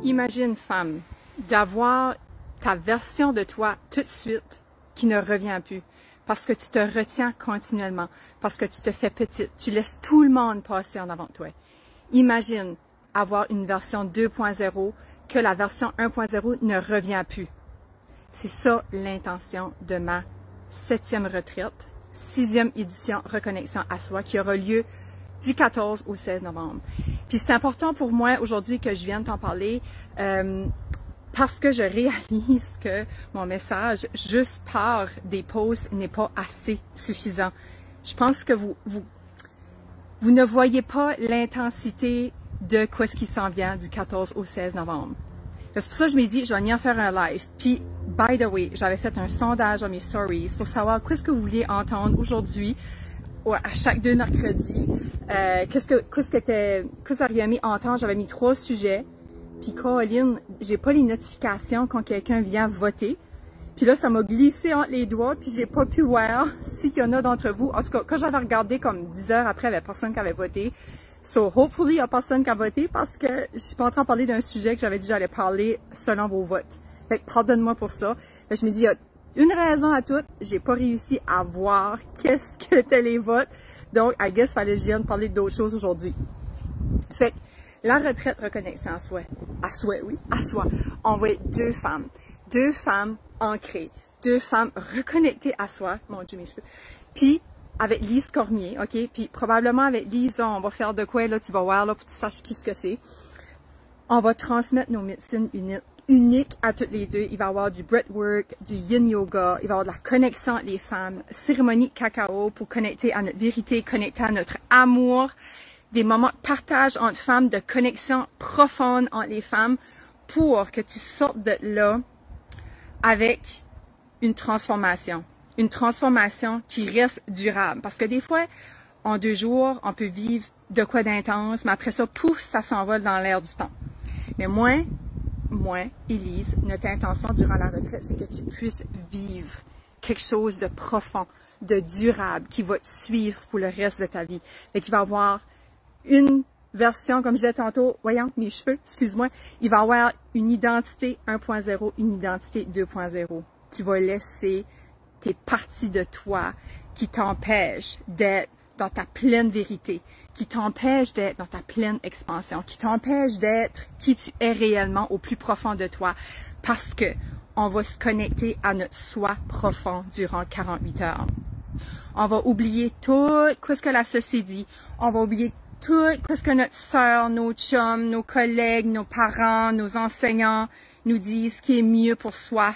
Imagine, femme, d'avoir ta version de toi tout de suite qui ne revient plus parce que tu te retiens continuellement, parce que tu te fais petite, tu laisses tout le monde passer en avant de toi. Imagine avoir une version 2.0 que la version 1.0 ne revient plus. C'est ça l'intention de ma 7e retraite, 6e édition Reconnexion à soi qui aura lieu du 14 au 16 novembre. Puis c'est important pour moi aujourd'hui que je vienne t'en parler parce que je réalise que mon message juste par des posts n'est pas assez suffisant. Je pense que vous ne voyez pas l'intensité de quoi ce qui s'en vient du 14 au 16 novembre. C'est pour ça que je m'ai dit, je vais venir en faire un live. Puis, by the way, j'avais fait un sondage dans mes stories pour savoir qu'est-ce que vous vouliez entendre aujourd'hui, à chaque 2 mercredis. Qu'est-ce que vous auriez aimé entendre? J'avais mis 3 sujets. Puis, Caroline, j'ai pas les notifications quand quelqu'un vient voter. Puis là, ça m'a glissé entre les doigts, puis j'ai pas pu voir s'il y en a d'entre vous. En tout cas, quand j'avais regardé comme 10 heures après, il n'y avait personne qui avait voté. So, hopefully, il n'y a personne qui a voté parce que je suis pas en train de parler d'un sujet que j'avais dit que j'allais parler selon vos votes. Fait que pardonne-moi pour ça. Je me dis, il y a une raison à tout. J'ai pas réussi à voir qu'est-ce que étaient les votes. Donc, I guess, fallait que je vienne parler d'autres choses aujourd'hui. Fait que, la retraite reconnexion à soi. À soi, oui, à soi. On va être 2 femmes. 2 femmes ancrées. 2 femmes reconnectées à soi. Mon Dieu, mes cheveux. Puis, avec Lise Cormier, OK? Puis probablement avec Lise, on va faire de quoi, là, tu vas voir, là, pour que tu saches qui ce que c'est. On va transmettre nos médecines uniques à toutes les 2. Il va y avoir du breathwork, du yin yoga, il va y avoir de la connexion entre les femmes, cérémonie cacao pour connecter à notre vérité, connecter à notre amour, des moments de partage entre femmes, de connexion profonde entre les femmes pour que tu sortes de là avec une transformation. Une transformation qui reste durable. Parce que des fois, en 2 jours, on peut vivre de quoi d'intense, mais après ça, pouf, ça s'envole dans l'air du temps. Mais moi, Élise, notre intention durant la retraite, c'est que tu puisses vivre quelque chose de profond, de durable, qui va te suivre pour le reste de ta vie. Et qui va avoir une version, comme je disais tantôt, voyons, mes cheveux, excuse-moi, il va avoir une identité 1.0, une identité 2.0. Tu vas laisser tes parties de toi qui t'empêchent d'être dans ta pleine vérité, qui t'empêchent d'être dans ta pleine expansion, qui t'empêchent d'être qui tu es réellement au plus profond de toi, parce que on va se connecter à notre soi profond durant 48 heures. On va oublier tout ce que la société dit, on va oublier tout ce que notre sœur, nos chums, nos collègues, nos parents, nos enseignants nous disent qui est mieux pour soi.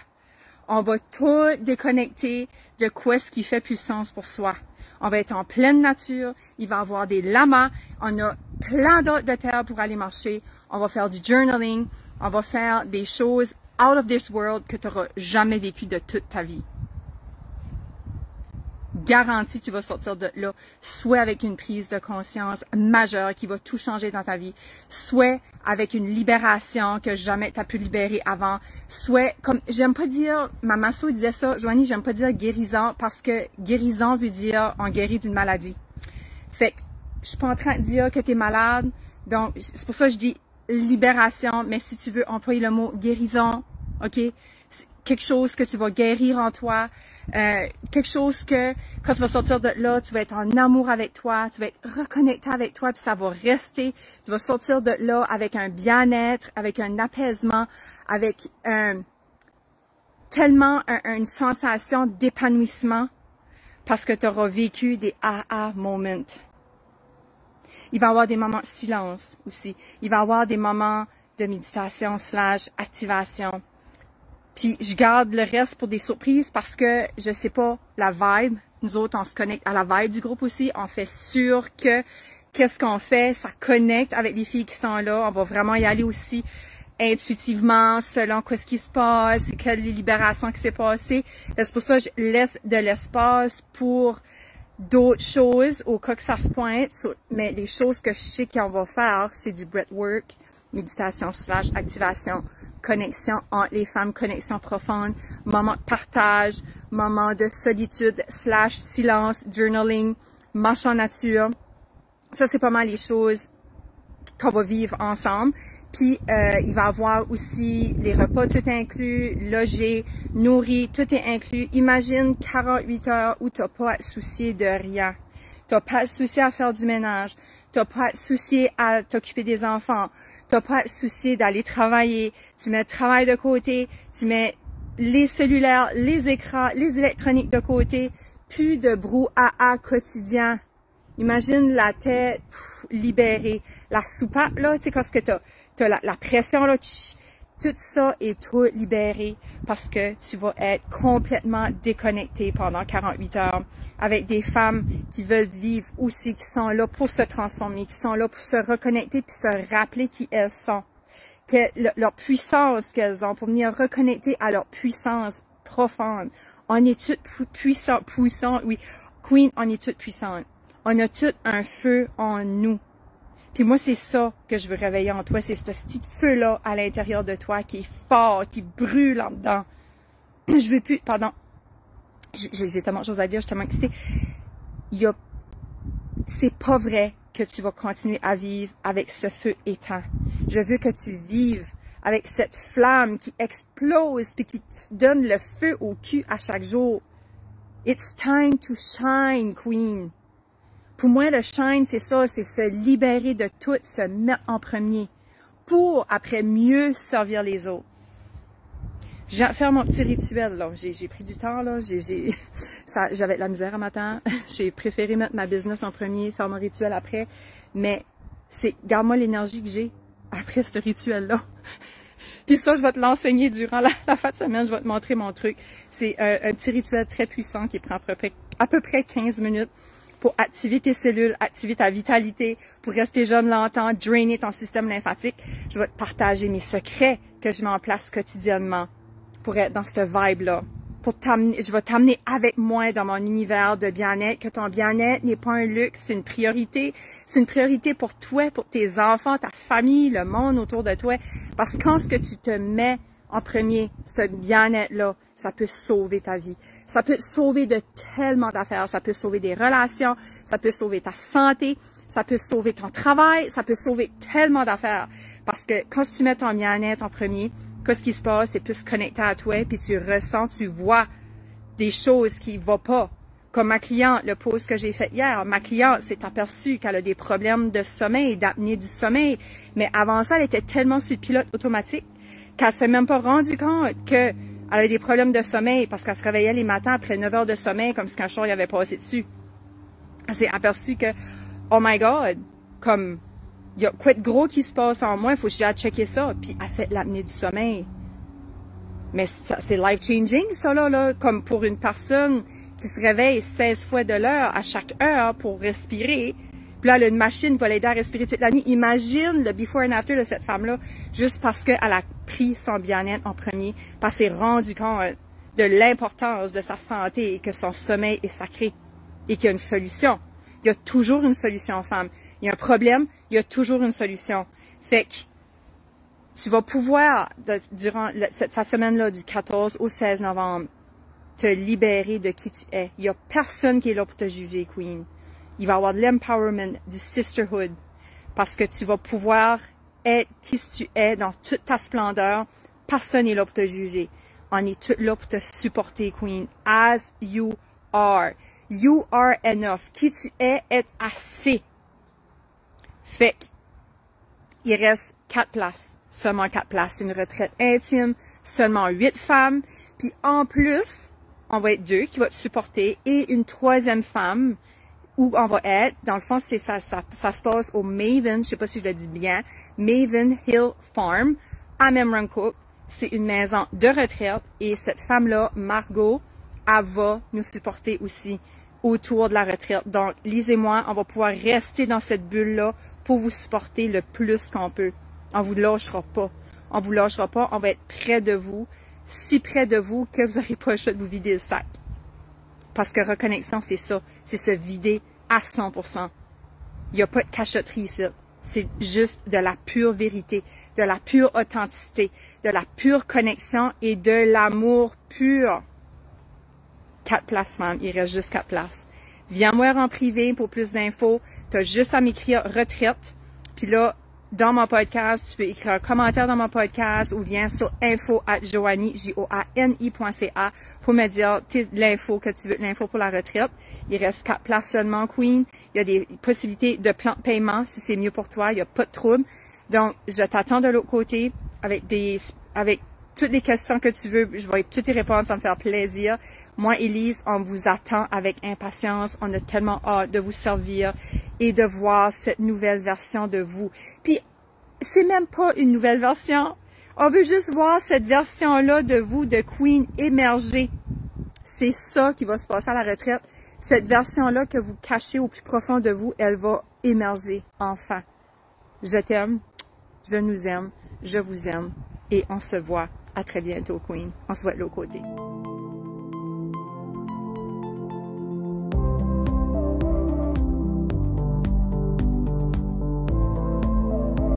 On va tout déconnecter de quoi ce qui fait plus sens pour soi. On va être en pleine nature, il va y avoir des lamas, on a plein d'autres de terre pour aller marcher, on va faire du journaling, on va faire des choses out of this world que tu n'auras jamais vécu de toute ta vie. Garantie, tu vas sortir de là, soit avec une prise de conscience majeure qui va tout changer dans ta vie, soit avec une libération que jamais tu as pu libérer avant, soit, comme, j'aime pas dire, ma masso disait ça, Joanie, j'aime pas dire guérison parce que guérison veut dire on guérit d'une maladie. Fait que, je suis pas en train de dire que tu es malade, donc, c'est pour ça que je dis libération, mais si tu veux employer le mot guérison, ok? Quelque chose que tu vas guérir en toi, quelque chose que quand tu vas sortir de là, tu vas être en amour avec toi, tu vas être reconnecté avec toi, puis ça va rester. Tu vas sortir de là avec un bien-être, avec un apaisement, avec tellement une sensation d'épanouissement parce que tu auras vécu des aha moments. Il va y avoir des moments de silence aussi. Il va y avoir des moments de méditation / activation. Puis je garde le reste pour des surprises parce que je sais pas la vibe. Nous autres, on se connecte à la vibe du groupe aussi. On fait sûr que qu'est-ce qu'on fait, ça connecte avec les filles qui sont là. On va vraiment y aller aussi intuitivement, selon ce qui se passe, quelle libération qui s'est passée. C'est pour ça que je laisse de l'espace pour d'autres choses au cas que ça se pointe. Mais les choses que je sais qu'on va faire, c'est du breathwork, méditation / activation, connexion entre les femmes, connexion profonde, moment de partage, moment de solitude / silence, journaling, marche en nature. Ça, c'est pas mal les choses qu'on va vivre ensemble. Puis, il va avoir aussi les repas tout inclus, logé, nourri, tout est inclus. Imagine 48 heures où t'as pas à te soucier de rien. T'as pas à te soucier à faire du ménage. T'as pas à te soucier à t'occuper des enfants. T'as pas à te soucier d'aller travailler. Tu mets le travail de côté. Tu mets les cellulaires, les écrans, les électroniques de côté. Plus de brouhaha quotidien. Imagine la tête libérée. La soupape, là, tu sais, quand t'as la pression, là, tout ça est tout libéré parce que tu vas être complètement déconnecté pendant 48 heures avec des femmes qui veulent vivre aussi, qui sont là pour se transformer, qui sont là pour se reconnecter puis se rappeler qui elles sont. Que leur puissance qu'elles ont, pour venir reconnecter à leur puissance profonde. On est toutes puissants, oui. Queen, on est toutes puissantes. On a tout un feu en nous. Puis moi, c'est ça que je veux réveiller en toi. C'est ce petit feu-là à l'intérieur de toi qui est fort, qui brûle en dedans. Je veux plus, pardon. J'ai tellement de choses à dire, je suis tellement excitée. C'est pas vrai que tu vas continuer à vivre avec ce feu éteint. Je veux que tu vives avec cette flamme qui explose puis qui te donne le feu au cul à chaque jour. It's time to shine, Queen. Pour moi, le shine, c'est ça, c'est se libérer de tout, se mettre en premier pour, après, mieux servir les autres. Je viens faire mon petit rituel, là. J'ai pris du temps, là. J'avais de la misère un matin. J'ai préféré mettre ma business en premier, faire mon rituel après. Mais garde-moi l'énergie que j'ai après ce rituel-là. Puis ça, je vais te l'enseigner durant la fin de semaine. Je vais te montrer mon truc. C'est un petit rituel très puissant qui prend à peu près 15 minutes. Pour activer tes cellules, activer ta vitalité, pour rester jeune longtemps, drainer ton système lymphatique. Je vais te partager mes secrets que je mets en place quotidiennement pour être dans cette vibe-là. Je vais t'amener avec moi dans mon univers de bien-être, que ton bien-être n'est pas un luxe, c'est une priorité. C'est une priorité pour toi, pour tes enfants, ta famille, le monde autour de toi. Parce que quand ce que tu te mets en premier, ce bien-être-là, ça peut sauver ta vie. Ça peut sauver de tellement d'affaires. Ça peut sauver des relations, ça peut sauver ta santé, ça peut sauver ton travail, ça peut sauver tellement d'affaires. Parce que quand tu mets ton bien-être en premier, qu'est-ce qui se passe? C'est plus connecté à toi, puis tu ressens, tu vois des choses qui ne vont pas. Comme ma cliente, le post que j'ai fait hier, ma cliente s'est aperçue qu'elle a des problèmes de sommeil, d'apnée du sommeil. Mais avant ça, elle était tellement sur le pilote automatique qu'elle s'est même pas rendue compte que elle avait des problèmes de sommeil parce qu'elle se réveillait les matins après 9 heures de sommeil comme si un char y avait passé dessus. Elle s'est aperçue que, oh my God, comme, il y a quoi de gros qui se passe en moi, il faut que j'aille checker ça. Puis elle fait l'apnée du sommeil. Mais c'est life-changing, ça, là, comme pour une personne qui se réveille 16 fois de l'heure à chaque heure pour respirer. Puis là, elle a une machine pour l'aider à respirer toute la nuit. Imagine le before and after de cette femme-là, juste parce qu'elle a pris son bien-être en premier, parce qu'elle s'est rendu compte de l'importance de sa santé et que son sommeil est sacré et qu'il y a une solution. Il y a toujours une solution, femme. Il y a un problème, il y a toujours une solution. Fait que tu vas pouvoir, durant cette semaine-là, du 14 au 16 novembre, te libérer de qui tu es. Il n'y a personne qui est là pour te juger, Queen. Il va y avoir de l'empowerment, du sisterhood, parce que tu vas pouvoir être qui tu es dans toute ta splendeur. Personne n'est là pour te juger. On est tous là pour te supporter, Queen. As you are. You are enough. Qui tu es assez. Fait que, il reste 4 places. Seulement 4 places. C'est une retraite intime. Seulement 8 femmes. Puis en plus, on va être 2 qui vont te supporter et une 3e femme où on va être. Dans le fond, ça se passe au Maven, je sais pas si je le dis bien, Maven Hill Farm à Memramcook. C'est une maison de retraite et cette femme-là, Margot, elle va nous supporter aussi autour de la retraite. Donc, lisez-moi, on va pouvoir rester dans cette bulle-là pour vous supporter le plus qu'on peut. On vous lâchera pas. On vous lâchera pas, on va être près de vous, si près de vous que vous n'aurez pas le choix de vous vider le sac. Parce que reconnexion, c'est ça, c'est se vider à 100%. Il n'y a pas de cachotterie ici. C'est juste de la pure vérité, de la pure authenticité, de la pure connexion et de l'amour pur. 4 places, femme. Il reste juste 4 places. Viens me voir en privé pour plus d'infos. Tu as juste à m'écrire retraite. Puis là, dans mon podcast, tu peux écrire un commentaire dans mon podcast ou viens sur info@joanie.ca pour me dire l'info que tu veux, l'info pour la retraite. Il reste 4 places seulement, Queen. Il y a des possibilités de plan de paiement si c'est mieux pour toi. Il n'y a pas de trouble. Donc, je t'attends de l'autre côté avec toutes les questions que tu veux. Je vais toutes y répondre, ça me fait plaisir. Moi, Élise, on vous attend avec impatience. On a tellement hâte de vous servir et de voir cette nouvelle version de vous. Puis, c'est même pas une nouvelle version. On veut juste voir cette version-là de vous, de Queen, émerger. C'est ça qui va se passer à la retraite. Cette version-là que vous cachez au plus profond de vous, elle va émerger enfin. Je t'aime, je nous aime, je vous aime et on se voit à très bientôt, Queen. On se voit de l'autre côté.